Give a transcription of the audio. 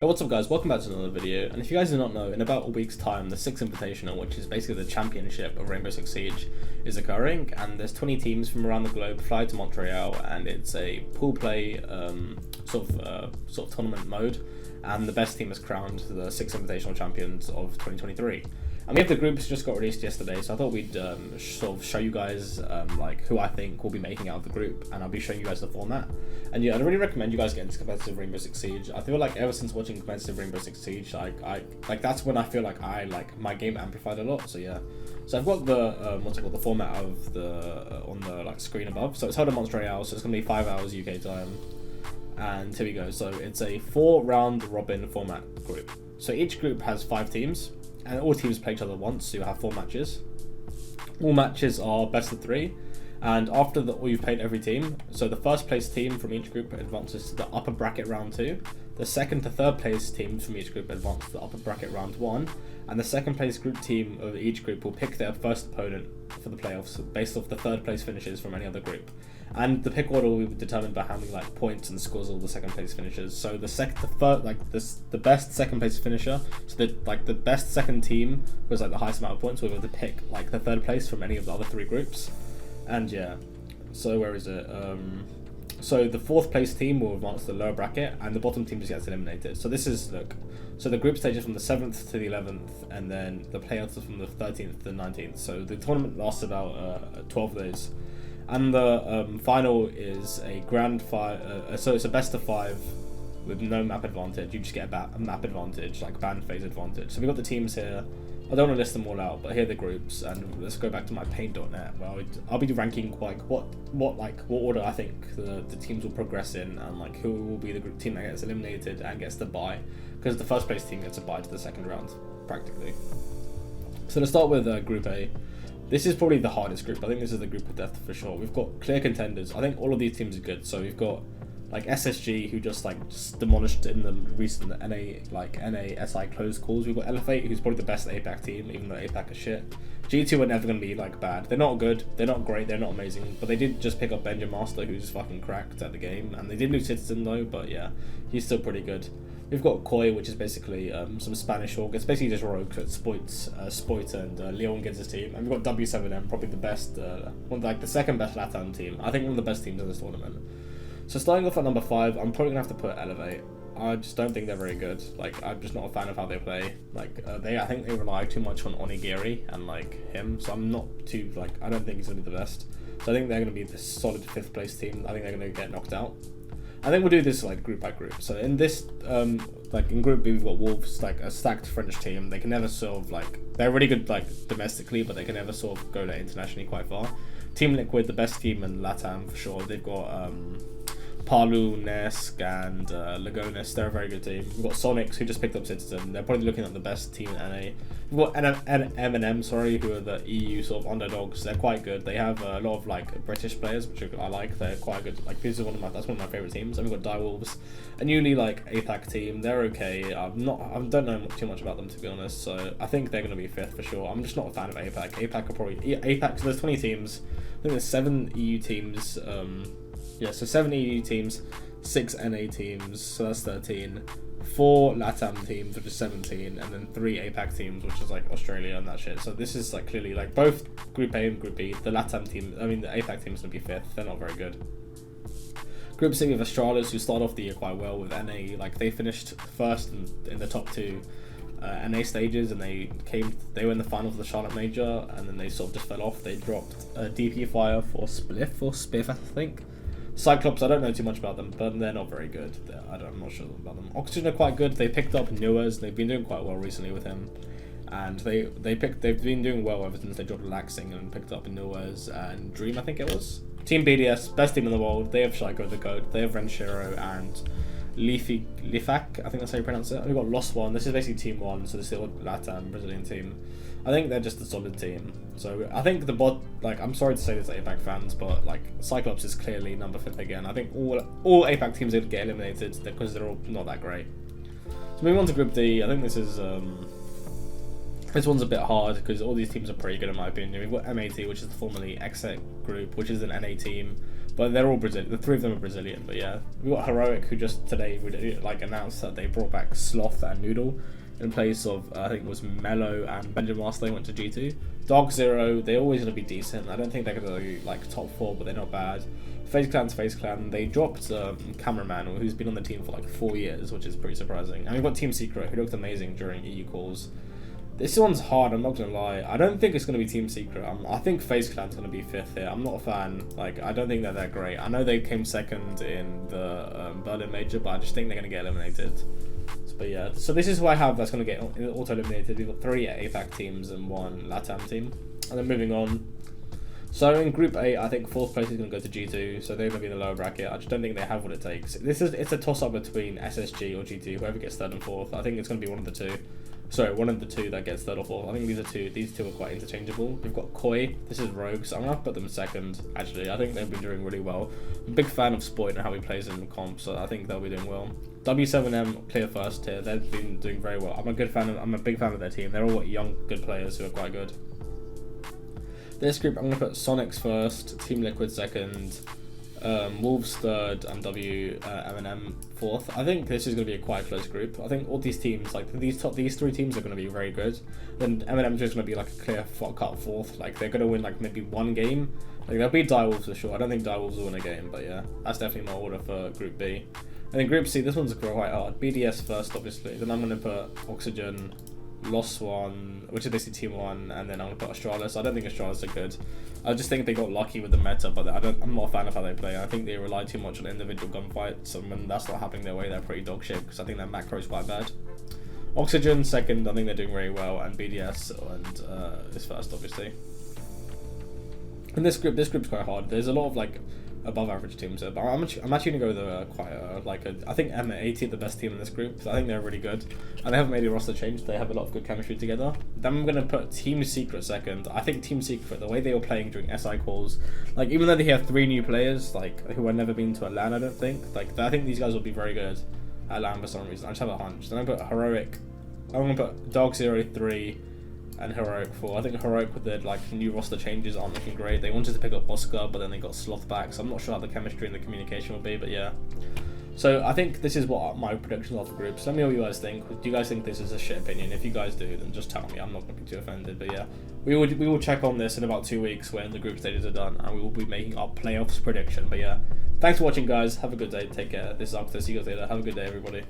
Hey, what's up guys, welcome back to another video, and if you guys do not know, in about a week's time, the 6th Invitational, which is basically the championship of Rainbow Six Siege, is occurring, and there's 20 teams from around the globe fly to Montreal, and it's a pool play sort of tournament mode, and the best team is crowned the 6th Invitational champions of 2023. And we have the groups just got released yesterday, so I thought we'd sort of show you guys like who I think will be making out of the group, and I'll be showing you guys the format. And yeah, I'd really recommend you guys get into competitive Rainbow Six Siege. I feel like ever since watching competitive Rainbow Six Siege, I that's when I feel like my game amplified a lot. So yeah, so I've got the the format of the on the screen above. So it's held in Montreal, so it's gonna be 5 hours UK time. And here we go. So it's a 4-round robin format group. So each group has 5 teams. And all teams play each other once, so you have 4 matches. All matches are best of 3, and after you've played every team, so the first place team from each group advances to the upper bracket round 2, the second to third place teams from each group advance to the upper bracket round 1, and the second place group team of each group will pick their first opponent for the playoffs based off the third place finishes from any other group. And the pick order will be determined by how many points and scores all the second place finishers. So the best second place finisher, so the best second team was the highest amount of points, will be able to pick the third place from any of the other 3 groups. And yeah, so where is it? So the 4th place team will advance to the lower bracket, and the bottom team just gets eliminated. So this is so the group stage is from the 7th to the 11th, and then the playoffs are from the 13th to the 19th. So the tournament lasts about 12 days. And the final is a grand so it's a best of 5 with no map advantage. You just get a map advantage, ban phase advantage. So we've got the teams here. I don't want to list them all out, but here are the groups. And let's go back to my paint.net. Well, I'll be ranking what order I think the teams will progress in, and who will be the team that gets eliminated and gets the bye, because the first place team gets a bye to the second round practically. So let's start with Group A. This is probably the hardest group. I think this is the group of death for sure. We've got clear contenders. I think all of these teams are good. So we've got SSG, who just demolished in the recent NA SI closed calls. We've got LF8, who's probably the best APAC team, even though APAC is shit. G2 are never going to be bad. They're not good, they're not great, they're not amazing, but they did just pick up Benjamin Master, who's fucking cracked at the game, and they did lose Citizen though, but yeah, he's still pretty good. We've got Koi, which is basically some Spanish org. It's basically just rogues. It's Spoit and Leon Gids' team. And we've got W7M, probably the best, the second best LATAM team. I think one of the best teams in this tournament. So starting off at number 5, I'm probably gonna have to put Elevate. I just don't think they're very good. I'm just not a fan of how they play. I think they rely too much on Onigiri and him. So I'm not too I don't think he's gonna be the best. So I think they're gonna be the solid 5th place team. I think they're gonna get knocked out. I think we'll do this group by group. So in this in Group B, we've got Wolves, a stacked French team. They can never they're really good domestically, but they can never go internationally quite far. Team Liquid, the best team in LATAM for sure. They've got Palu, Nesk, and Lagonis. They're a very good team. We've got Sonics, who just picked up Citizen. They're probably looking at the best team in NA. We've got M&M, who are the EU underdogs. They're quite good. They have a lot of British players, which I like. They're quite good. This is that's one of my favorite teams. And we've got Direwolves, a newly APAC team. They're okay. I don't know too much about them, to be honest. So I think they're going to be 5th for sure. I'm just not a fan of APAC. APAC are probably APAC. So there's 20 teams. I think there's 7 EU teams. Yeah, so 7 EU teams, 6 NA teams, so that's 13, 4 LATAM teams, which is 17, and then 3 APAC teams, which is Australia and that shit. So this is clearly both Group A and Group B. The LATAM team, the APAC team is going to be 5th. They're not very good. Group C with Astralis, who started off the year quite well with NA. They finished first in the top 2 NA stages, and they were in the final for the Charlotte Major, and then they just fell off. They dropped DP Fire for Spiff, I think. Cyclops, I don't know too much about them, but they're not very good. I'm not sure about them. Oxygen are quite good. They picked up Nuez. They've been doing quite well recently with him, and they've been doing well ever since they dropped Laxing and picked up Nuez and Dream, I think it was. Team BDS, best team in the world. They have Shaiko the Goat. They have Renshiro and Lifak, I think that's how you pronounce it. We've got Lost One. This is basically Team 1, so this is the LATAM Brazilian team. I think they're just a solid team. So I think the bot, I'm sorry to say this to APAC fans, but Cyclops is clearly number 5th again. I think all APAC teams are going to get eliminated because they're all not that great. So moving on to Group D, I think this is this one's a bit hard because all these teams are pretty good in my opinion. We've got MAT, which is the formerly Exec group, which is an NA team. But they're all Brazilian. The three of them are Brazilian. But yeah, we got Heroic, who just today like announced that they brought back Sloth and Noodle in place of I think it was Mello and Benjamin whilst they went to G2. Dog Zero, they're always gonna be decent. I don't think they're gonna be like top 4, but they're not bad. FaZe Clan's FaZe Clan. They dropped Cameraman, who's been on the team for like 4 years, which is pretty surprising. And we've got Team Secret, who looked amazing during EU calls. This one's hard, I'm not gonna lie. I don't think it's gonna be Team Secret. I think FaZe Clan's gonna be 5th here. I'm not a fan. Like, I don't think they're that great. I know they came 2nd in the Berlin Major, but I just think they're gonna get eliminated. But yeah, so this is who I have that's gonna get auto-eliminated. We've got 3 APAC teams and 1 LATAM team. And then moving on. So in Group A, I think 4th place is going to go to G2, so they're going to be in the lower bracket. I just don't think they have what it takes. It's a toss-up between SSG or G2, whoever gets 3rd and 4th. I think it's going to be one of the two. Sorry, one of the two that gets 3rd or 4th. I think these two are quite interchangeable. We've got Koi, this is Rogue, so I'm going to put them 2nd, actually. I think they've been doing really well. I'm a big fan of Sport and how he plays in comp, so I think they'll be doing well. W7M clear 1st tier, they've been doing very well. I'm a big fan of their team. They're all young, good players who are quite good. This group, I'm going to put Sonics 1st, Team Liquid 2nd, Wolves 3rd, and M&M 4th. I think this is going to be a quite close group. I think all these teams, like these 3 teams are going to be very good. Then M&M is just going to be like a clear cut 4th. Like they're going to win like maybe 1 game. Like they'll beat Direwolves for sure. I don't think Direwolves will win a game, but yeah, that's definitely my order for Group B. And then Group C, this one's quite hard. BDS 1st, obviously. Then I'm going to put Oxygen, Lost One, which is basically Team 1, and then I'm going to put Astralis. I don't think Astralis are good. I just think they got lucky with the meta, but I'm not a fan of how they play. I think they rely too much on individual gunfights, and when that's not happening their way, they're pretty dog shit, because I think their macro is quite bad. Oxygen 2nd, I think they're doing very well, and BDS is 1st, obviously. And this group's quite hard. There's a lot of like above average teams here, but I'm actually gonna go with I think M80 are the best team in this group. So I think they're really good, and they haven't made a roster change. They have a lot of good chemistry together. Then I'm gonna put Team Secret 2nd. I think Team Secret, the way they were playing during SI calls, like even though they have 3 new players like who have never been to a LAN, I don't think I think these guys will be very good at LAN for some reason. I just have a hunch. Then I put Heroic. I'm gonna put Dog 03 and Heroic 4. I think Heroic with their like new roster changes aren't looking great. They wanted to pick up Oscar, but then they got Sloth back, so I'm not sure how the chemistry and the communication will be, but yeah. So I think this is what my predictions are for groups. Let me know what you guys think. Do you guys think this is a shit opinion? If you guys do, then just tell me. I'm not going to be too offended, but yeah. We will check on this in about 2 weeks when the group stages are done, and we will be making our playoffs prediction, but yeah. Thanks for watching, guys. Have a good day. Take care. This is Arktes. See you guys later. Have a good day, everybody.